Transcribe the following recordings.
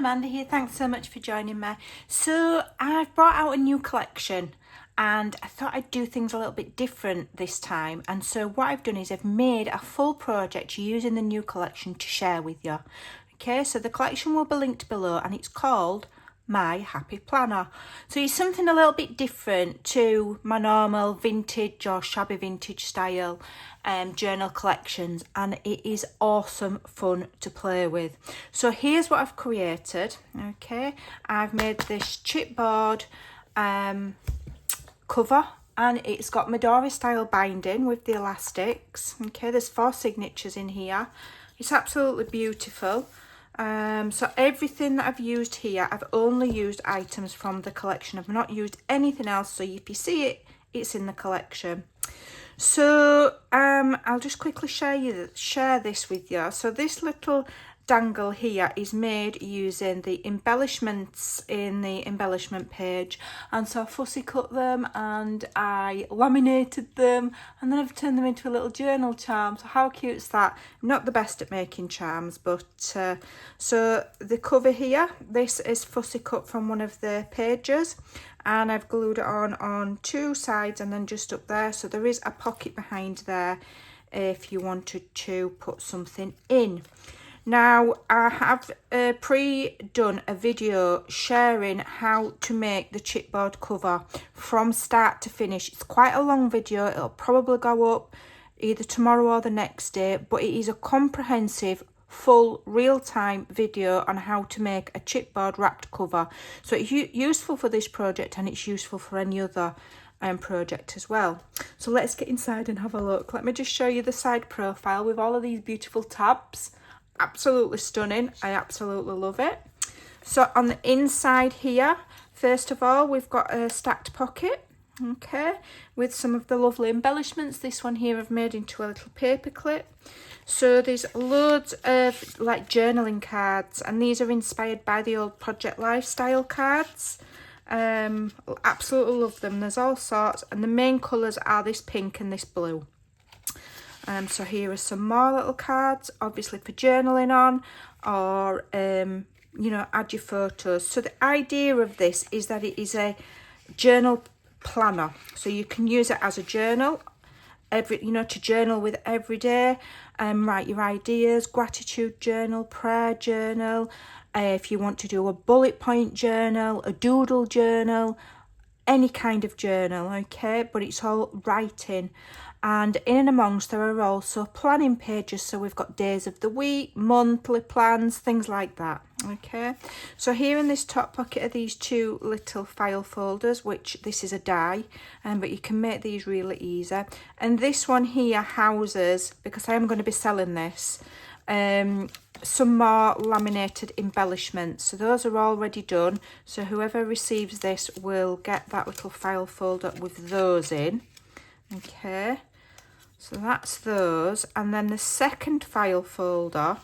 Amanda here, thanks so much for joining me. So I've brought out a new collection and I thought I'd do things a little bit different this time, and so what I've done is I've made a full project using the new collection to share with you. Okay, so the collection will be linked below and it's called My Happy Planner. So it's something a little bit different to my normal vintage or shabby vintage style journal collections, and it is awesome fun to play with. So here's what I've created. Okay, I've made this chipboard cover, and it's got Midori style binding with the elastics. Okay, there's 4 signatures in here. It's absolutely beautiful. So everything that I've used here, I've only used items from the collection. I've not used anything else, so if you see it, it's in the collection. So I'll just quickly share this with you. So this little dangle here is made using the embellishments in the embellishment page, and so I fussy cut them and I laminated them, and then I've turned them into a little journal charm. So how cute is that? I'm not the best at making charms, but so the cover here, this is fussy cut from one of the pages, and I've glued it on 2 sides and then just up there, so there is a pocket behind there if you wanted to put something in. Now, I have pre-done a video sharing how to make the chipboard cover from start to finish. It's quite a long video. It'll probably go up either tomorrow or the next day, but it is a comprehensive, full, real-time video on how to make a chipboard wrapped cover. So it's useful for this project, and it's useful for any other project as well. So let's get inside and have a look. Let me just show you the side profile with all of these beautiful tabs. Absolutely stunning. I absolutely love it. So on the inside here, first of all, we've got a stacked pocket, okay, with some of the lovely embellishments. This one here I've made into a little paper clip. So there's loads of like journaling cards, and these are inspired by the old Project Lifestyle cards. Absolutely love them. There's all sorts, and the main colours are this pink and this blue. So here are some more little cards, obviously for journaling on, or, you know, add your photos. So the idea of this is that it is a journal planner. So you can use it as a journal, to journal with every day, write your ideas, gratitude journal, prayer journal. If you want to do a bullet point journal, a doodle journal, any kind of journal, okay? But it's all writing. And in and amongst there are also planning pages, so we've got days of the week, monthly plans, things like that, okay? So here in this top pocket are these 2 little file folders, which this is a die, but you can make these really easy. And this one here houses, because I am going to be selling this, some more laminated embellishments. So those are already done, so whoever receives this will get that little file folder with those in. Okay, so that's those, and then the second file folder,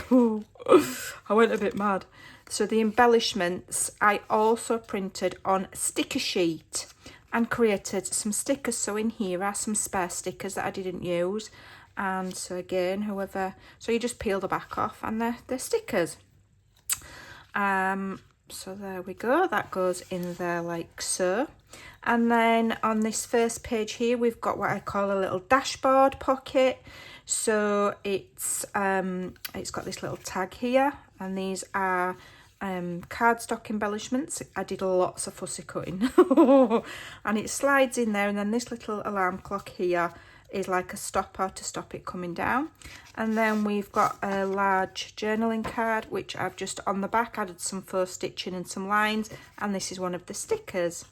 I went a bit mad. So the embellishments I also printed on sticker sheet and created some stickers. So in here are some spare stickers that I didn't use, and so again, so you just peel the back off and they're stickers. So there we go, that goes in there like so. And then on this first page here, we've got what I call a little dashboard pocket. So it's got this little tag here, and these are cardstock embellishments. I did lots of fussy cutting and it slides in there, and then this little alarm clock here is like a stopper to stop it coming down. And then we've got a large journaling card, which I've just on the back added some faux stitching and some lines, and this is one of the stickers.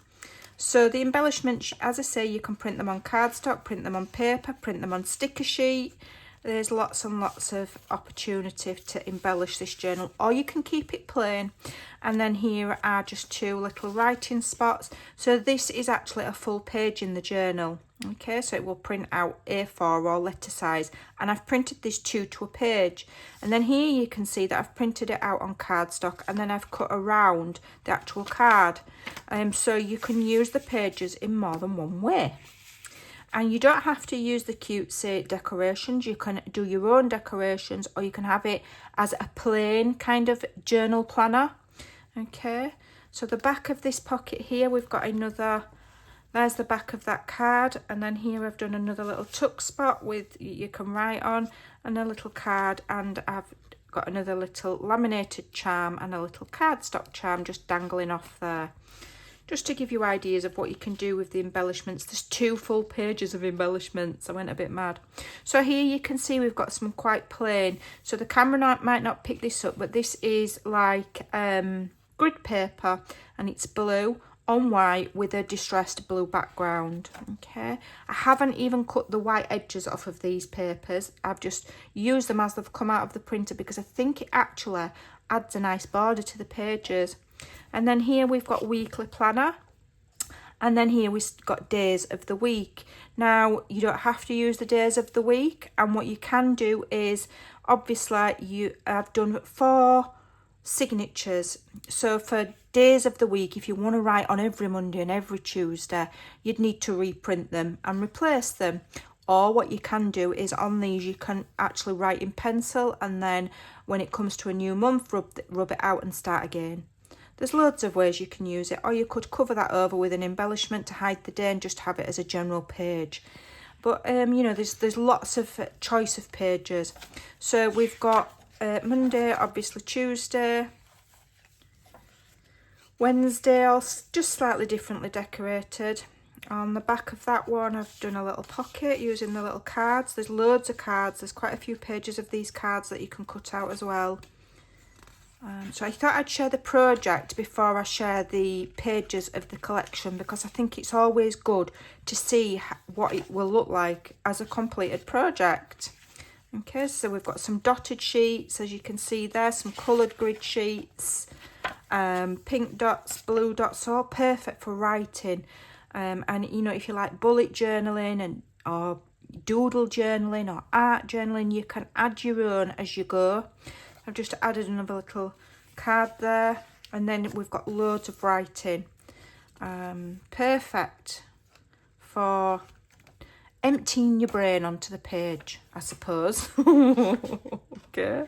So the embellishments, as I say, you can print them on cardstock, print them on paper, print them on sticker sheet. There's lots and lots of opportunity to embellish this journal, or you can keep it plain. And then here are just 2 little writing spots. So this is actually a full page in the journal. Okay, so it will print out A4 or letter size, and I've printed this 2 to a page. And then here you can see that I've printed it out on cardstock, and then I've cut around the actual card. So you can use the pages in more than one way. And you don't have to use the cutesy decorations. You can do your own decorations, or you can have it as a plain kind of journal planner. Okay, so the back of this pocket here, we've got another, there's the back of that card, and then here I've done another little tuck spot with, you can write on, and a little card, and I've got another little laminated charm and a little cardstock charm just dangling off there. Just to give you ideas of what you can do with the embellishments. There's 2 full pages of embellishments. I went a bit mad. So here you can see we've got some quite plain. So the camera might not pick this up, but this is like grid paper, and it's blue on white with a distressed blue background. Okay, I haven't even cut the white edges off of these papers. I've just used them as they've come out of the printer because I think it actually adds a nice border to the pages. And then here we've got weekly planner, and then here we've got days of the week. Now you don't have to use the days of the week, and what you can do is, obviously I've done 4 signatures. So for days of the week, if you want to write on every Monday and every Tuesday, you'd need to reprint them and replace them. Or what you can do is on these you can actually write in pencil, and then when it comes to a new month, rub it out and start again. There's loads of ways you can use it, or you could cover that over with an embellishment to hide the day and just have it as a general page. But you know, there's lots of choice of pages. So we've got Monday, obviously Tuesday, Wednesday, all just slightly differently decorated. On the back of that one, I've done a little pocket using the little cards. There's loads of cards. There's quite a few pages of these cards that you can cut out as well. So I thought I'd share the project before I share the pages of the collection, because I think it's always good to see what it will look like as a completed project. Okay, so we've got some dotted sheets, as you can see there, some coloured grid sheets, pink dots, blue dots, all perfect for writing. And you know, if you like bullet journaling or doodle journaling or art journaling, you can add your own as you go. I've just added another little card there, and then we've got loads of writing. Perfect for emptying your brain onto the page, I suppose. Okay.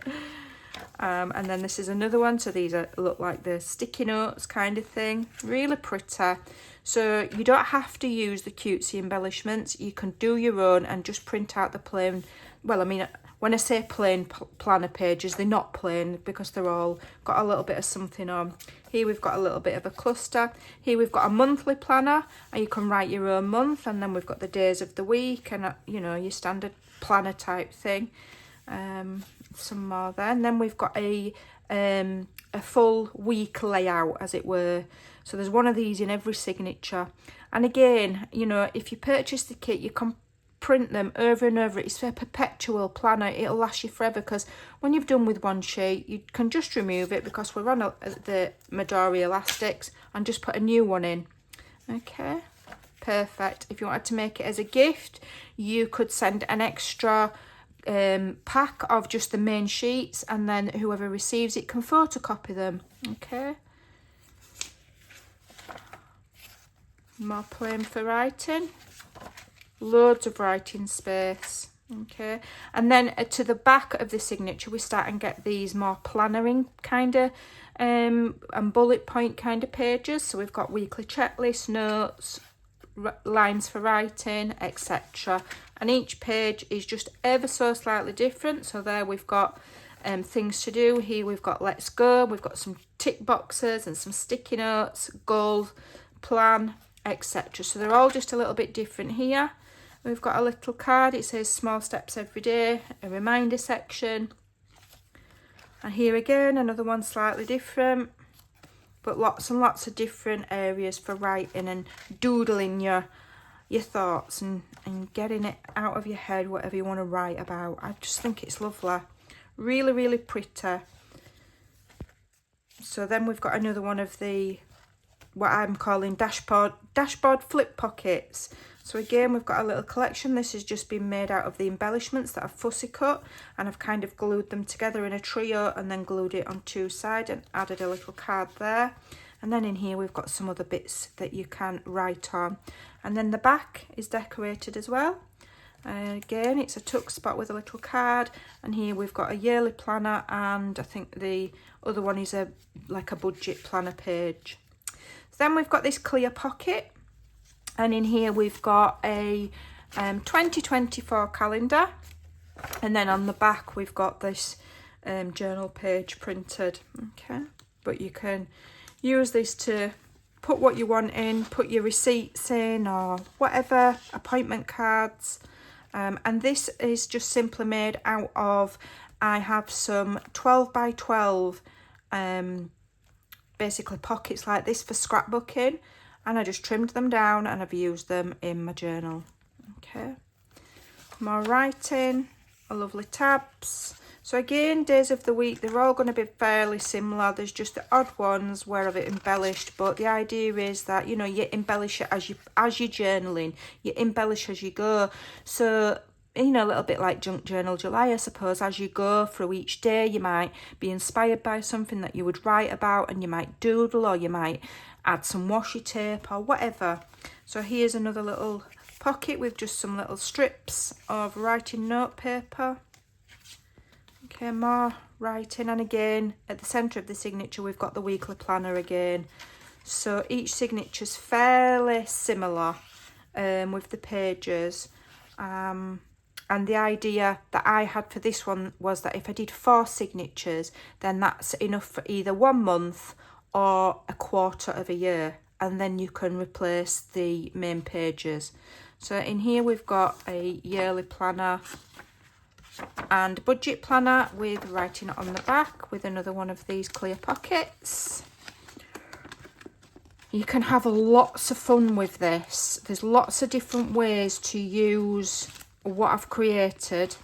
And then this is another one. So these look like the sticky notes kind of thing. Really pretty. So you don't have to use the cutesy embellishments. You can do your own and just print out the plain. Well, I mean, when I say plain planner pages, they're not plain because they're all got a little bit of something on. Here we've got a little bit of a cluster. Here we've got a monthly planner, and you can write your own month. And then we've got the days of the week, and you know, your standard planner type thing. Some more there, and then we've got a full week layout, as it were. So there's one of these in every signature. And again, you know, if you purchase the kit, you can print them over and over. It's a perpetual planner. It'll last you forever, because when you've done with one sheet, you can just remove it, because we're on the Midori elastics, and just put a new one in. Okay, perfect. If you wanted to make it as a gift, you could send an extra pack of just the main sheets, and then whoever receives it can photocopy them. Okay, more plain for writing. Loads of writing space. Okay, and then to the back of the signature, we start and get these more plannering kind of and bullet point kind of pages. So we've got weekly checklist, notes, lines for writing, etc. And each page is just ever so slightly different. So there we've got things to do. Here we've got let's go. We've got some tick boxes and some sticky notes, goal, plan, etc. So they're all just a little bit different here. We've got a little card. It says small steps every day, a reminder section. And here again, another one slightly different, but lots and lots of different areas for writing and doodling your thoughts and getting it out of your head, whatever you want to write about. I just think it's lovely. Really, really pretty. So then we've got another one of the, what I'm calling dashboard flip pockets. So again, we've got a little collection. This has just been made out of the embellishments that I've fussy cut, and I've kind of glued them together in a trio and then glued it on two sides and added a little card there. And then in here we've got some other bits that you can write on. And then the back is decorated as well. Again, it's a tuck spot with a little card, and here we've got a yearly planner, and I think the other one is like a budget planner page. Then we've got this clear pocket, and in here we've got a 2024 calendar, and then on the back we've got this journal page printed. Okay, but you can use this to put what you want in, put your receipts in or whatever, appointment cards. And this is just simply made out of, I have some 12 by 12 basically pockets like this for scrapbooking, and I just trimmed them down and I've used them in my journal. Okay, more writing, a lovely tabs. So again, days of the week, they're all going to be fairly similar. There's just the odd ones where I've embellished, but the idea is that, you know, you embellish it as you're journaling, you embellish as you go. So, you know, a little bit like Junk Journal July, I suppose. As you go through each day, you might be inspired by something that you would write about, and you might doodle, or you might add some washi tape or whatever. So here's another little pocket with just some little strips of writing note paper. Okay, more writing, and again at the centre of the signature we've got the weekly planner again. So each signature's fairly similar with the pages, and the idea that I had for this one was that if I did 4 signatures, then that's enough for either 1 month or a quarter of a year, and then you can replace the main pages. So in here we've got a yearly planner and budget planner with writing on the back with another one of these clear pockets. You can have lots of fun with this. There's lots of different ways to use what I've created,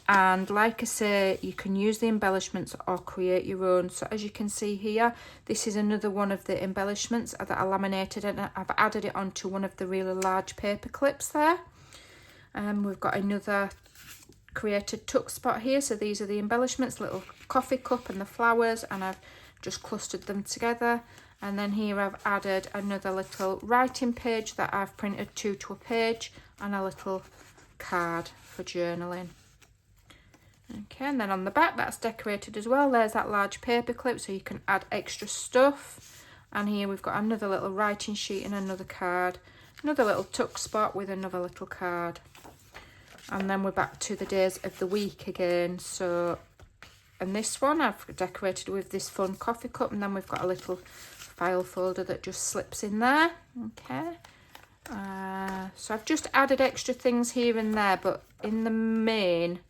and like I say, you can use the embellishments or create your own. So as you can see here, this is another one of the embellishments that I laminated, and I've added it onto one of the really large paper clips there. We've got another created tuck spot here, so these are the embellishments, little coffee cup and the flowers, and I've just clustered them together. And then here I've added another little writing page that I've printed two to a page, and a little card for journaling. Okay, and then on the back that's decorated as well. There's that large paper clip so you can add extra stuff. And here we've got another little writing sheet and another card, another little tuck spot with another little card. And then we're back to the days of the week again. So, and this one I've decorated with this fun coffee cup, and then we've got a little file folder that just slips in there. Okay, so I've just added extra things here and there, but in the main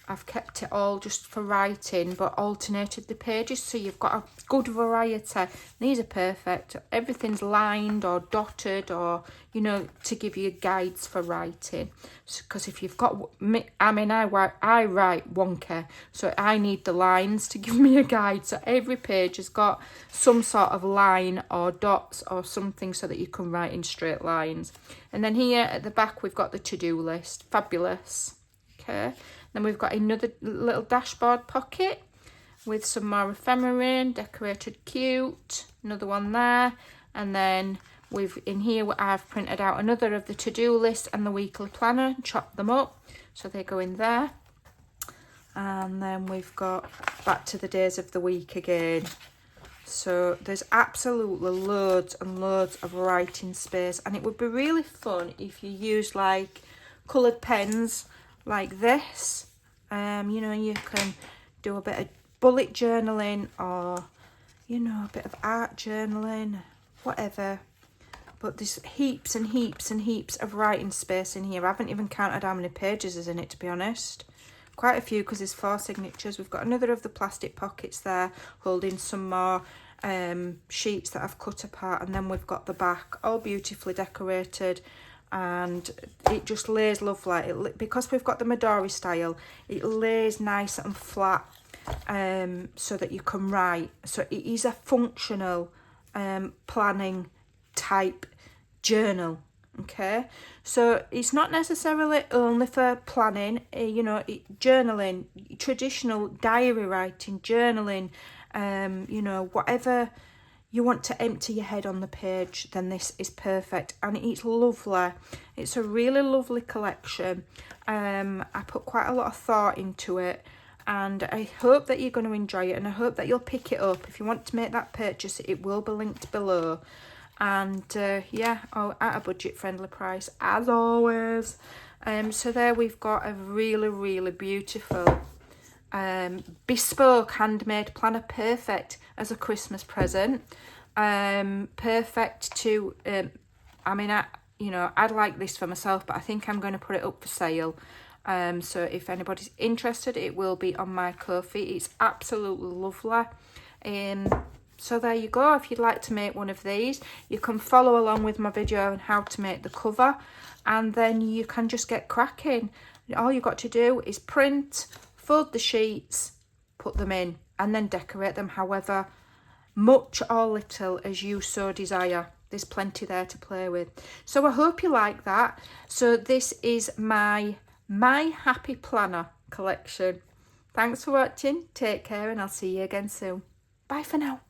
I've kept it all just for writing, but alternated the pages so you've got a good variety. These are perfect. Everything's lined or dotted, or, you know, to give you guides for writing. Because if you've got, I mean, I write wonky, so I need the lines to give me a guide. So every page has got some sort of line or dots or something so that you can write in straight lines. And then here at the back we've got the to-do list. Fabulous. Okay. Then we've got another little dashboard pocket with some more ephemera decorated cute. Another one there. And then in here I've printed out another of the to-do list and the weekly planner and chopped them up so they go in there. And then we've got back to the days of the week again. So there's absolutely loads and loads of writing space, and it would be really fun if you used like coloured pens like this. You know, you can do a bit of bullet journaling, or, you know, a bit of art journaling, whatever. But there's heaps and heaps and heaps of writing space in here. I haven't even counted how many pages is in it, to be honest. Quite a few, because there's 4 signatures. We've got another of the plastic pockets there holding some more sheets that I've cut apart, and then we've got the back all beautifully decorated. And it just lays lovely. Because we've got the Midori style, it lays nice and flat, so that you can write. So it is a functional planning type journal. Okay, so it's not necessarily only for planning, you know, journaling, traditional diary writing, journaling, you know, whatever you want to empty your head on the page, then this is perfect. And it's lovely. It's a really lovely collection. I put quite a lot of thought into it, and I hope that you're going to enjoy it, and I hope that you'll pick it up. If you want to make that purchase, it will be linked below. And yeah, at a budget friendly price as always. So there we've got a really beautiful bespoke handmade planner, perfect as a Christmas present. Perfect to I mean, I'd like this for myself, but I think I'm going to put it up for sale. So if anybody's interested, it will be on my Ko-fi. It's absolutely lovely. So there you go. If you'd like to make one of these, you can follow along with my video on how to make the cover, and then you can just get cracking. All you've got to do is print, fold the sheets, put them in, and then decorate them however much or little as you so desire. There's plenty there to play with. So I hope you like that. So this is my Happy Planner collection. Thanks for watching. Take care, and I'll see you again soon. Bye for now.